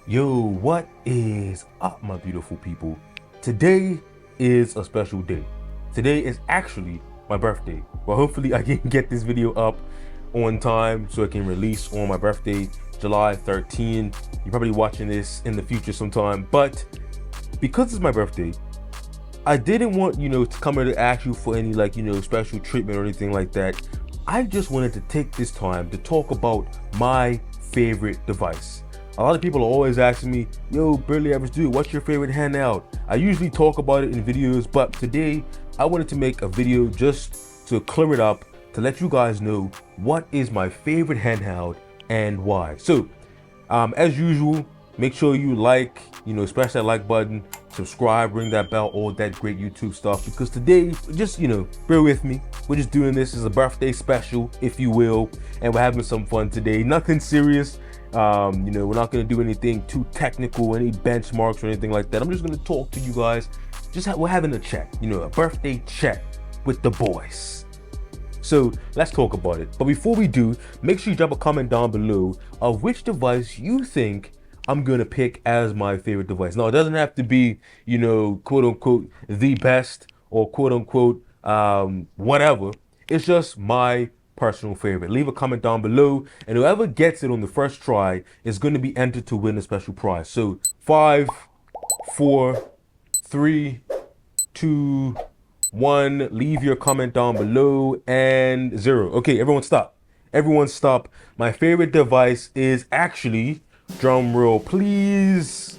Yo, what is up, my beautiful people? Today is a special day. Today is actually my birthday. Well, hopefully I can get this video up on time so I can release on my birthday, July 13th. You're probably watching this in the future sometime, but because it's my birthday, I didn't want, to come here to ask you for any special treatment or anything like that. I just wanted to take this time to talk about my favorite device. A lot of people are always asking me, yo, Barely Average Dude, what's your favorite handheld? I usually talk about it in videos, but today I wanted to make a video just to clear it up, to let you guys know what is my favorite handheld and why. So, as usual, make sure you like, smash that like button, subscribe, ring that bell, all that great YouTube stuff. Because today, just, bear with me. We're just doing this as a birthday special, if you will, and we're having some fun today. Nothing serious. We're not gonna do anything too technical, any benchmarks or anything like that. I'm just gonna talk to you guys. We're having a chat, a birthday chat with the boys. So let's talk about it. But before we do, make sure you drop a comment down below of which device you think I'm gonna pick as my favorite device. Now, it doesn't have to be, quote unquote, the best or quote unquote, whatever. It's just my personal favorite. Leave a comment down below, and whoever gets it on the first try is going to be entered to win a special prize. So 5, 4, 3, 2, 1. Leave your comment down below, and 0. Okay, everyone stop. Everyone stop. My favorite device is actually, drum roll please,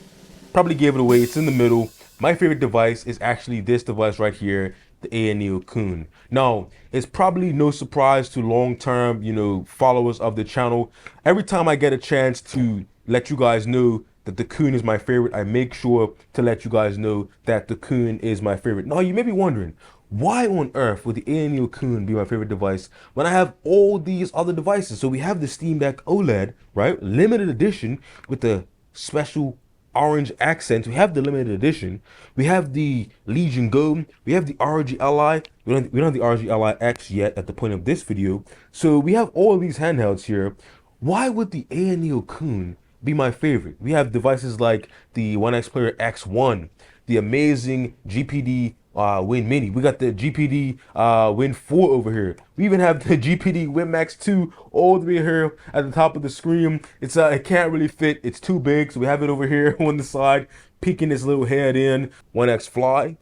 probably gave it away, it's in the middle. My favorite device is actually this device right here, the ANEO Kun. Now, it's probably no surprise to long-term, followers of the channel. Every time I get a chance to let you guys know that the Kun is my favorite, I make sure to let you guys know that the Kun is my favorite. Now, you may be wondering, why on earth would the ANEO Kun be my favorite device when I have all these other devices? So we have the Steam Deck OLED, right? Limited edition with the special orange accent. We have the limited edition. We have the Legion Go. We have the ROG Ally. We don't have the ROG Ally X yet at the point of this video. So we have all these handhelds here. Why would the ANEO Kun be my favorite? We have devices like the One X Player X1, the amazing GPD Win Mini. We got the GPD Win 4 over here. We even have the GPD Win Max 2 all the way here at the top of the screen. It can't really fit. It's too big, so we have it over here on the side, peeking its little head in. One X Fly,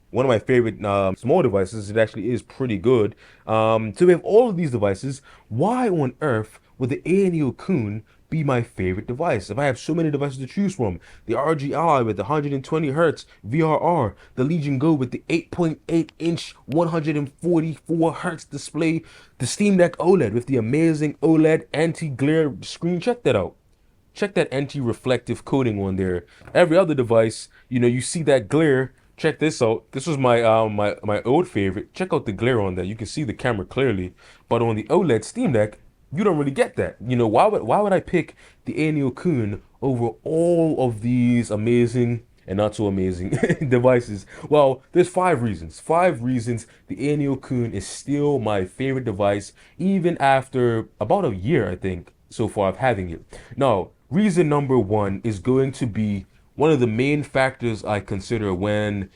one of my favorite small devices. It actually is pretty good. So we have all of these devices. Why on earth would the ANEO Kun be my favorite device? If I have so many devices to choose from, the ROG Ally with the 120 hertz VRR, the Legion Go with the 8.8 inch 144 hertz display, the Steam Deck OLED with the amazing OLED anti-glare screen. Check that out. Check that anti-reflective coating on there. Every other device, you see that glare. Check this out. This was my old favorite. Check out the glare on that. You can see the camera clearly. But on the OLED Steam Deck, you don't really get that. Why would I pick the ANEO Kun over all of these amazing and not so amazing devices? Well, there's 5 reasons. 5 reasons the ANEO Kun is still my favorite device, even after about a year, I think, so far of having it. Now, reason number 1 is going to be one of the main factors I consider when,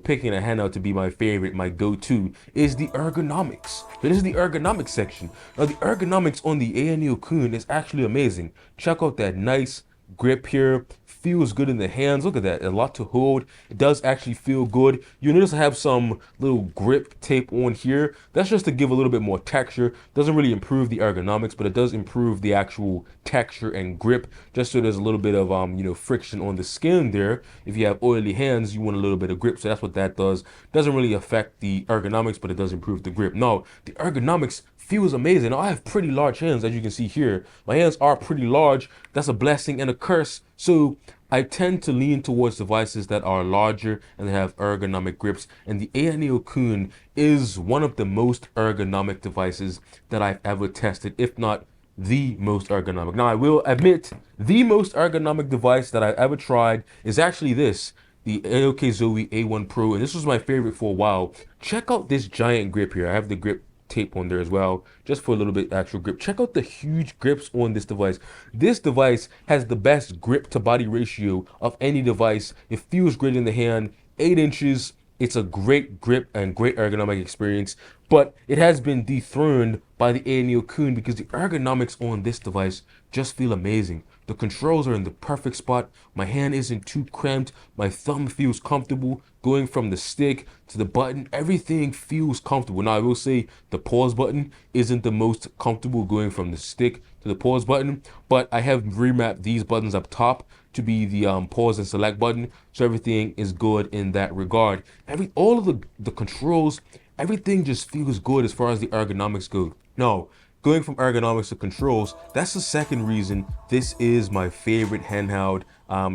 picking a handout to be my favorite, my go-to, is the ergonomics. So this is the ergonomics section. Now, the ergonomics on the ANEO Kun is actually amazing. Check out that nice grip here. Feels good in the hands. Look at that, a lot to hold. It does actually feel good. You notice I have some little grip tape on here. That's just to give a little bit more texture. Doesn't really improve the ergonomics, but it does improve the actual texture and grip, just so there's a little bit of friction on the skin there. If you have oily hands, you want a little bit of grip, so that's what that does. Doesn't really affect the ergonomics, but it does improve the grip. No, the ergonomics feels amazing. Now, I have pretty large hands, as you can see here. My hands are pretty large. That's a blessing and a curse. So I tend to lean towards devices that are larger and they have ergonomic grips. And the ANEO Kun is one of the most ergonomic devices that I've ever tested, if not the most ergonomic. Now, I will admit, the most ergonomic device that I've ever tried is actually this, the AOK Zoe A1 Pro, and this was my favorite for a while. Check out this giant grip here. I have the grip tape on there as well, just for a little bit extra grip. Check out the huge grips on this device. This device has the best grip to body ratio of any device. It feels great in the hand. 8 inches. It's a great grip and great ergonomic experience, but it has been dethroned by the Neo Kun because the ergonomics on this device just feel amazing. The controls are in the perfect spot. My hand isn't too cramped. My thumb feels comfortable going from the stick to the button. Everything feels comfortable. Now, I will say the pause button isn't the most comfortable going from the stick to the pause button, but I have remapped these buttons up top to be the pause and select button, so everything is good in that regard. All of the controls, everything just feels good as far as the ergonomics go. Now, going from ergonomics to controls, that's the second reason this is my favorite handheld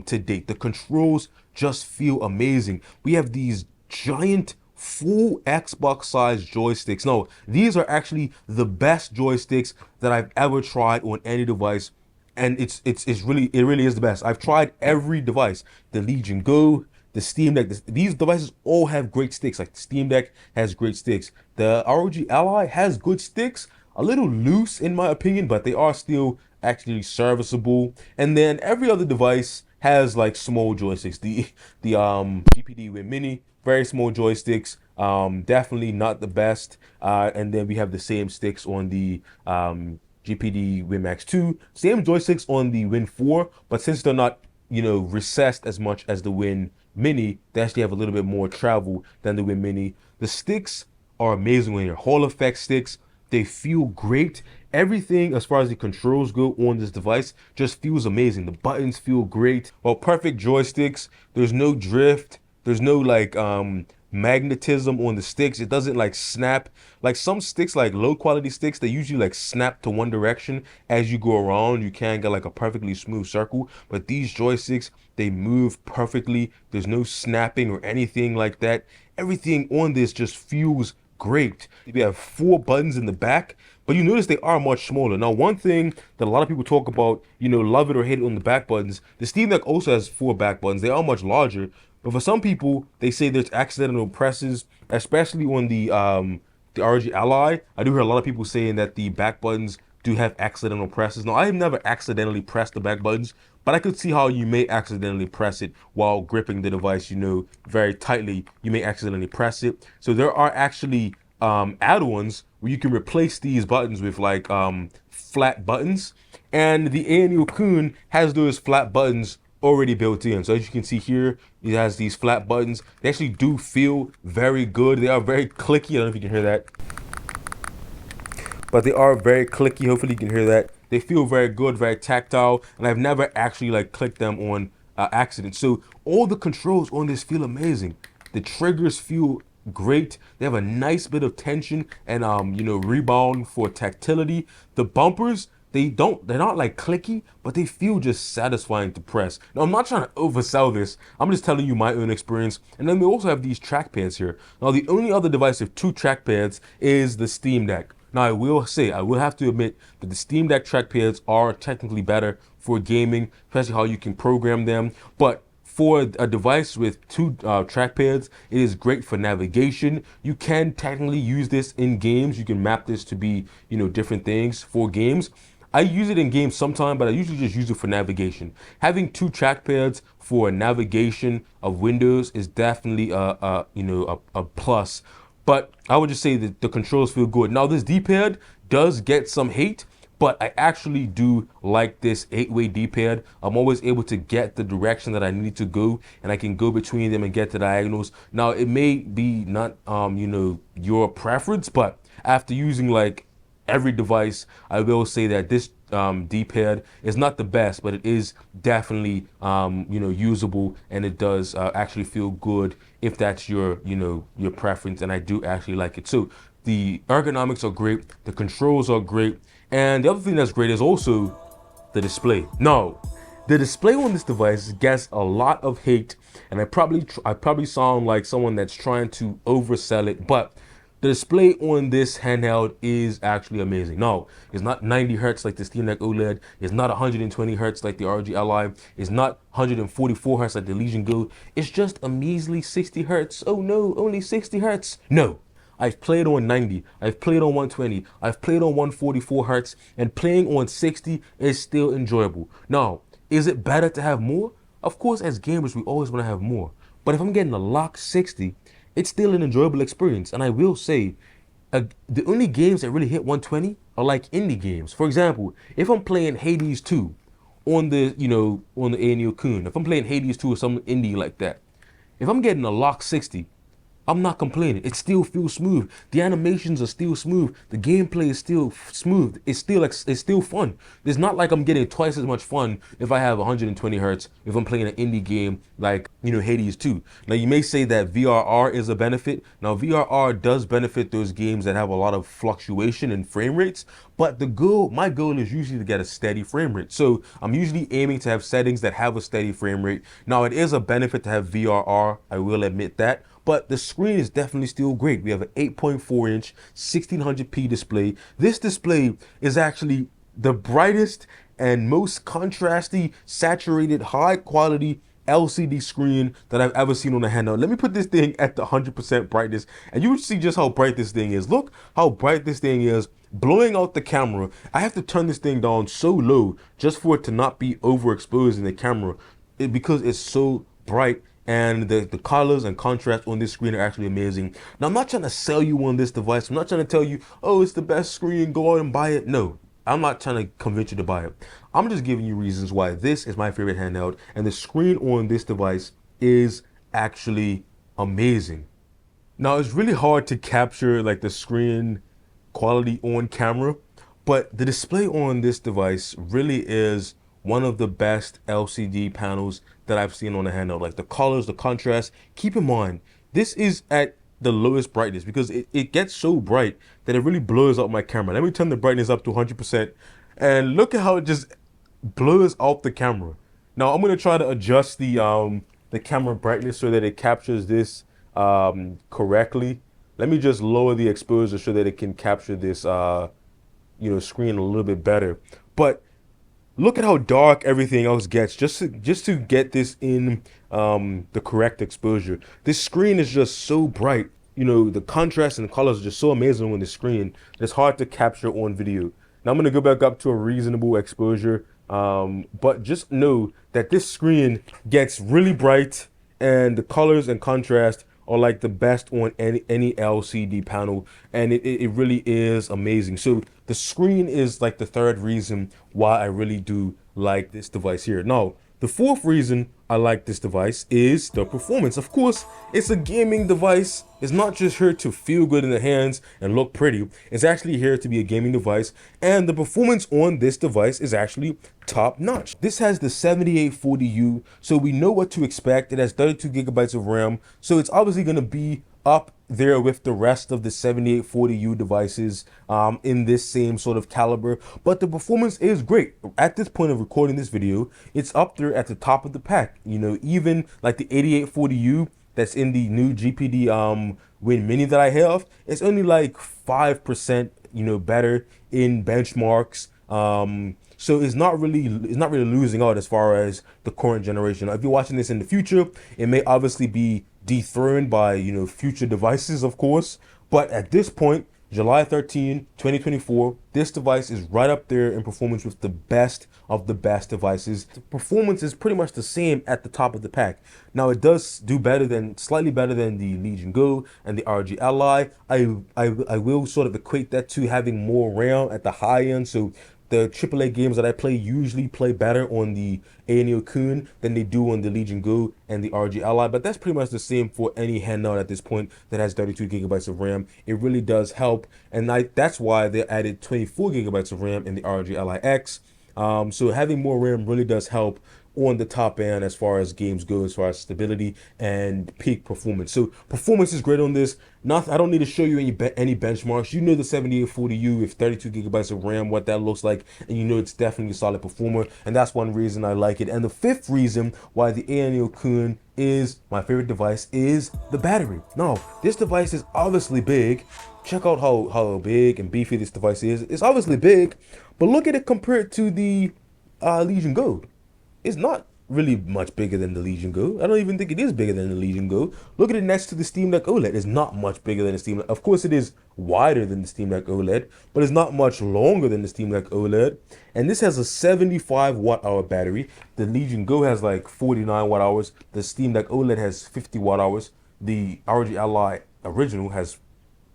to date. The controls just feel amazing. We have these giant full Xbox sized joysticks. No, these are actually the best joysticks that I've ever tried on any device, and it really is the best. I've tried every device, the Legion Go, the Steam Deck. These devices all have great sticks. Like the Steam Deck has great sticks. The ROG Ally has good sticks, a little loose in my opinion, but they are still actually serviceable. And then every other device has like small joysticks. The GPD Win Mini, very small joysticks. Definitely not the best. And then we have the same sticks on the GPD Win Max 2, same joysticks on the Win 4, but since they're not, recessed as much as the Win Mini, they actually have a little bit more travel than the Win Mini. The sticks are amazing when you're Hall effect sticks. They feel great. Everything as far as the controls go on this device just feels amazing. The buttons feel great. Well, perfect joysticks. There's no drift. There's no like magnetism on the sticks. It doesn't like snap like some sticks, like low quality sticks, they usually like snap to one direction as you go around. You can't get like a perfectly smooth circle, but these joysticks, they move perfectly. There's no snapping or anything like that. Everything on this just feels great. We have 4 buttons in the back, but you notice they are much smaller. Now, one thing that a lot of people talk about, love it or hate it on the back buttons, the Steam Deck also has 4 back buttons. They are much larger, but for some people, they say there's accidental presses, especially on the ROG Ally. I do hear a lot of people saying that the back buttons do have accidental presses. Now, I have never accidentally pressed the back buttons, but I could see how you may accidentally press it while gripping the device, very tightly. You may accidentally press it. So there are actually add-ons where you can replace these buttons with like flat buttons. And the Neo Kun has those flat buttons already built in. So as you can see here, it has these flat buttons. They actually do feel very good. They are very clicky. I don't know if you can hear that, but they are very clicky. Hopefully you can hear that. They feel very good, very tactile, and I've never actually like clicked them on accident. So all the controls on this feel amazing. The triggers feel great. They have a nice bit of tension and rebound for tactility. The bumpers, they're not like clicky, but they feel just satisfying to press. Now, I'm not trying to oversell this. I'm just telling you my own experience. And then we also have these trackpads here. Now, the only other device with 2 trackpads is the Steam Deck. Now, I will have to admit that the Steam Deck trackpads are technically better for gaming, especially how you can program them. But for a device with 2 trackpads, it is great for navigation. You can technically use this in games. You can map this to be, different things for games. I use it in games sometimes, but I usually just use it for navigation. Having 2 trackpads for navigation of Windows is definitely a plus. But I would just say that the controls feel good. Now, this D-pad does get some hate, but I actually do like this 8-way D-pad. I'm always able to get the direction that I need to go, and I can go between them and get the diagonals. Now, it may be not, your preference, but after using like every device, I will say that this D-pad is not the best, but it is definitely usable, and it does actually feel good if that's your your preference, and I do actually like it. So the ergonomics are great, the controls are great, and the other thing that's great is also the display. No, the display on this device gets a lot of hate, and I probably sound like someone that's trying to oversell it, but the display on this handheld is actually amazing. No, it's not 90 hertz like the Steam Deck OLED. It's not 120 hertz like the ROG Ally. It's not 144 hertz like the Legion Go. It's just a measly 60 hertz. Oh no, only 60 hertz. No, I've played on 90, I've played on 120, I've played on 144 hertz, and playing on 60 is still enjoyable. Now, is it better to have more? Of course, as gamers, we always want to have more. But if I'm getting a lock 60, it's still an enjoyable experience. And I will say, the only games that really hit 120 are like indie games. For example, if I'm playing Hades 2 on the, on the Anio Kun, if I'm playing Hades 2 or some indie like that, if I'm getting a lock 60, I'm not complaining. It still feels smooth. The animations are still smooth. The gameplay is still smooth. It's still fun. It's not like I'm getting twice as much fun if I have 120 hertz if I'm playing an indie game like Hades 2. Now you may say that VRR is a benefit. Now VRR does benefit those games that have a lot of fluctuation in frame rates, but my goal is usually to get a steady frame rate. So I'm usually aiming to have settings that have a steady frame rate. Now it is a benefit to have VRR, I will admit that. But the screen is definitely still great. We have an 8.4 inch 1600p display. This display is actually the brightest and most contrasty, saturated, high quality LCD screen that I've ever seen on a handheld. Let me put this thing at the 100% brightness and you see just how bright this thing is. Look how bright this thing is, blowing out the camera. I have to turn this thing down so low just for it to not be overexposed in the camera because it's so bright. And the colors and contrast on this screen are actually amazing. Now, I'm not trying to sell you on this device. I'm not trying to tell you, oh, it's the best screen, go out and buy it. No, I'm not trying to convince you to buy it. I'm just giving you reasons why this is my favorite handheld. And the screen on this device is actually amazing. Now, it's really hard to capture like the screen quality on camera, but the display on this device really is one of the best LCD panels that I've seen on a handheld. Like the colors, the contrast. Keep in mind, this is at the lowest brightness because it gets so bright that it really blurs out my camera. Let me turn the brightness up to 100% and look at how it just blurs out the camera. Now I'm gonna try to adjust the camera brightness so that it captures this correctly. Let me just lower the exposure so that it can capture this screen a little bit better. But look at how dark everything else gets just to get this in the correct exposure. This screen is just so bright. The contrast and the colors are just so amazing on the screen. It's hard to capture on video. Now I'm going to go back up to a reasonable exposure. But just know that this screen gets really bright and the colors and contrast are like the best on any LCD panel, and it really is amazing. So the screen is like the third reason why I really do like this device here. Now, the fourth reason I like this device is the performance. Of course, it's a gaming device. It's not just here to feel good in the hands and look pretty. It's actually here to be a gaming device, and the performance on this device is actually top notch. This has the 7840U, so we know what to expect. It has 32 gigabytes of RAM, so it's obviously going to be up there with the rest of the 7840U devices in this same sort of caliber, but the performance is great. At this point of recording this video, it's up there at the top of the pack. Even like the 8840U that's in the new GPD Win Mini that I have, it's only like 5% better in benchmarks. So it's not really losing out as far as the current generation. If you're watching this in the future, it may obviously be dethroned by future devices, of course, but at this point, July 13, 2024, this device is right up there in performance with the best of the best devices. The performance is pretty much the same at the top of the pack. Now it does do slightly better than the Legion Go and the ROG Ally. I will sort of equate that to having more RAM at the high end. So the AAA games that I play usually play better on the Anio Kun than they do on the Legion Go and the ROG Ally, but that's pretty much the same for any handheld at this point that has 32 gigabytes of RAM. It really does help, and that's why they added 24 gigabytes of RAM in the ROG Ally X. So having more RAM really does help on the top end as far as games go, as far as stability and peak performance. So performance is great on this. I don't need to show you any benchmarks. You know the 7840U with 32 gigabytes of RAM, what that looks like, and it's definitely a solid performer, and that's one reason I like it. And the fifth reason why the Anio Kun is my favorite device is the battery. Now, this device is obviously big. Check out how big and beefy this device is. It's obviously big, but look at it compared to the Legion Go. It's not really much bigger than the Legion Go. I don't even think it is bigger than the Legion Go. Look at it next to the Steam Deck OLED. It's not much bigger than the Steam Deck. Of course, it is wider than the Steam Deck OLED, but it's not much longer than the Steam Deck OLED. And this has a 75 watt hour battery. The Legion Go has like 49 watt hours. The Steam Deck OLED has 50 watt hours. The ROG Ally Original has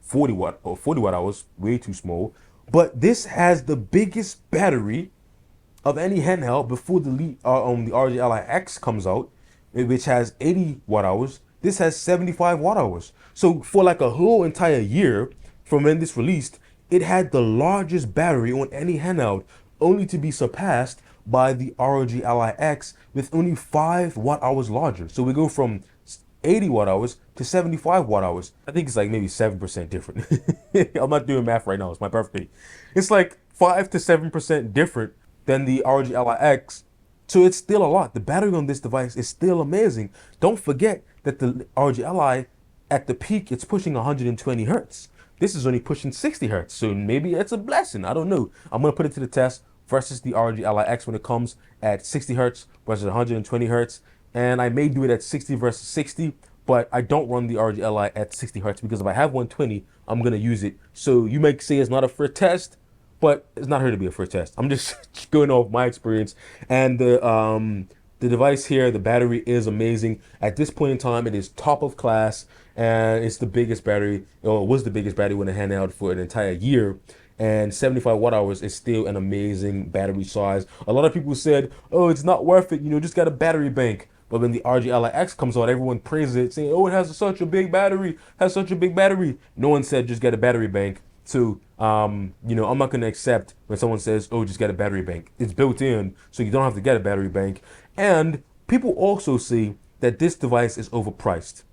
40 watt hours, way too small. But this has the biggest battery of any handheld before the ROG Ally X comes out, which has 80 watt hours. This has 75 watt hours. So for like a whole entire year from when this released, it had the largest battery on any handheld, only to be surpassed by the ROG Ally X with only 5 watt hours larger. So we go from 80 watt hours to 75 watt hours. I think it's like maybe 7% different. I'm not doing math right now. It's my birthday. It's like 5 to 7% different than the ROG Ally X. So it's still a lot. The battery on this device is still amazing. Don't forget that the ROG Ally, at the peak, it's pushing 120 hertz. This is only pushing 60 hertz. So maybe it's a blessing. I don't know. I'm going to put it to the test versus the ROG Ally X when it comes at 60 hertz versus 120 hertz. And I may do it at 60 versus 60, but I don't run the ROG Ally at 60 hertz because if I have 120, I'm going to use it. So you may say it's not a fair test, but it's not here to be a first test. I'm just going off my experience. And the device here, the battery is amazing. At this point in time, it is top of class, and it's the biggest battery, or it was the biggest battery when it handheld for an entire year. And 75 watt hours is still an amazing battery size. A lot of people said, oh, it's not worth it, just got a battery bank. But when the ROG Ally X comes out, everyone praises it, saying, oh, it has such a big battery, No one said just get a battery bank. So, I'm not going to accept when someone says, oh, just get a battery bank. It's built in, so you don't have to get a battery bank. And people also say that this device is overpriced.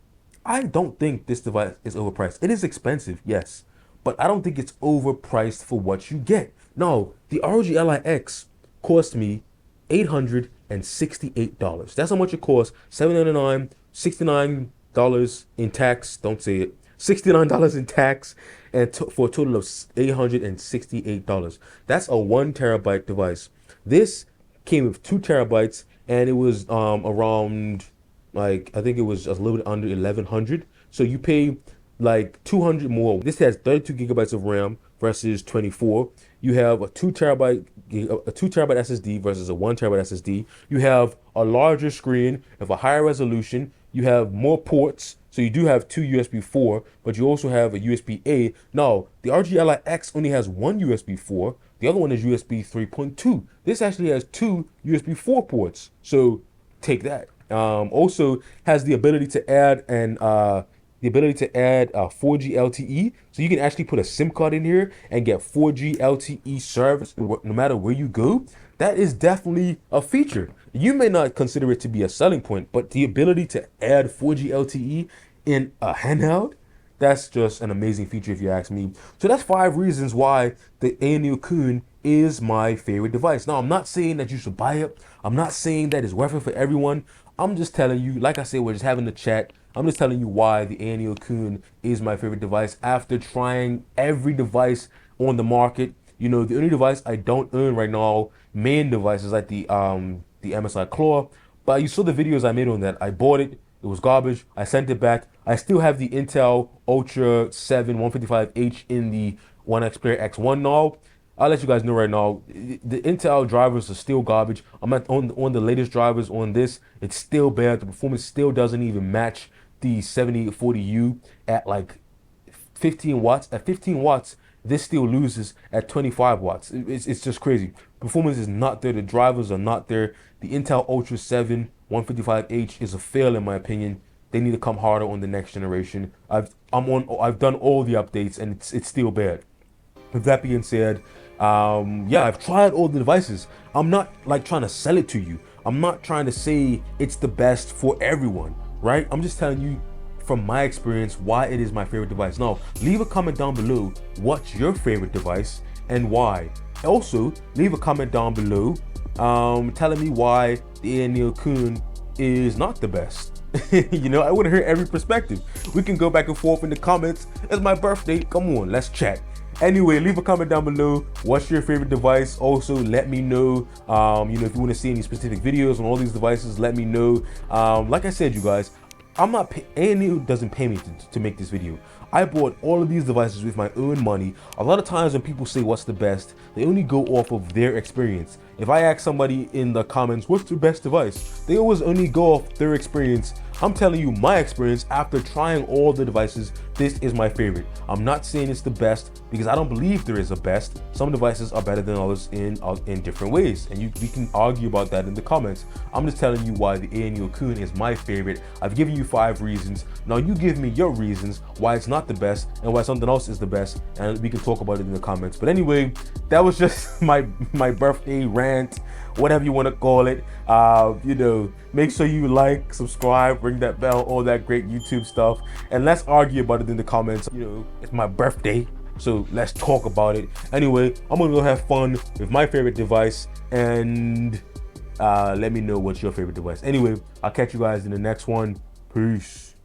I don't think this device is overpriced. It is expensive, yes, but I don't think it's overpriced for what you get. No, the ROG Ally X cost me $868. That's how much it costs. $799, $69 in tax. Don't say it. $69 in tax, and for a total of $868. That's a 1 terabyte device. This came with 2 terabytes, and it was around, like, I think it was a little bit under 1100. So you pay like 200 more. This has 32 gigabytes of RAM versus 24. You have a 2 terabyte SSD versus a 1 terabyte SSD. You have a larger screen of a higher resolution. You have more ports. So you do have 2 USB 4, but you also have a USB A. Now, the ROG Ally X only has 1 USB 4. The other one is USB 3.2. This actually has 2 USB 4 ports. So take that. Also has the ability to add 4G LTE. So you can actually put a SIM card in here and get 4G LTE service no matter where you go. That is definitely a feature. You may not consider it to be a selling point, but the ability to add 4G LTE in a handheld, that's just an amazing feature if you ask me. So that's 5 reasons why the ANEO Kun is my favorite device. Now, I'm not saying that you should buy it. I'm not saying that it's worth it for everyone. I'm just telling you, like I said, we're just having a chat. I'm just telling you why the ANEO Kun is my favorite device after trying every device on the market. The only device I don't own right now, main device, is like the MSI Claw. But you saw the videos I made on that. I bought it. It was garbage. I sent it back. I still have the Intel Ultra 7 155H in the One X Player X1 now. I'll let you guys know right now, the Intel drivers are still garbage. I'm on the latest drivers on this. It's still bad. The performance still doesn't even match the 7840U at like 15 watts. At 15 watts, this still loses at 25 watts. It's just crazy. Performance is not there. The drivers are not there. The Intel Ultra 7 155H is a fail in my opinion. They need to come harder on the next generation. I've done all the updates and it's still bad. With that being said, I've tried all the devices. I'm not like trying to sell it to you. I'm not trying to say it's the best for everyone, right? I'm just telling you from my experience why it is my favorite device. Now, leave a comment down below what's your favorite device and why. Also, leave a comment down below telling me why the ANEO Kun is not the best. I want to hear every perspective. We can go back and forth in the comments. It's my birthday. Come on, let's chat. Anyway, leave a comment down below. What's your favorite device? Also, let me know, you know, if you want to see any specific videos on all these devices, let me know. Like I said, you guys, I'm not A&E doesn't pay me to make this video. I bought all of these devices with my own money. A lot of times when people say what's the best, they only go off of their experience. If I ask somebody in the comments, what's the best device? They always only go off their experience. I'm telling you my experience after trying all the devices. This is my favorite. I'm not saying it's the best because I don't believe there is a best. Some devices are better than others in different ways, and we can argue about that in the comments. I'm just telling you why the A&E Okun is my favorite. I've given you 5 reasons. Now you give me your reasons why it's not the best and why something else is the best, and we can talk about it in the comments. But anyway, that was just my birthday rant, whatever you want to call it. You know, make sure you like, subscribe, ring that bell, all that great YouTube stuff, and let's argue about it in the comments. You know, it's my birthday, so let's talk about it. Anyway, I'm gonna go have fun with my favorite device, and let me know what's your favorite device. Anyway, I'll catch you guys in the next one. Peace.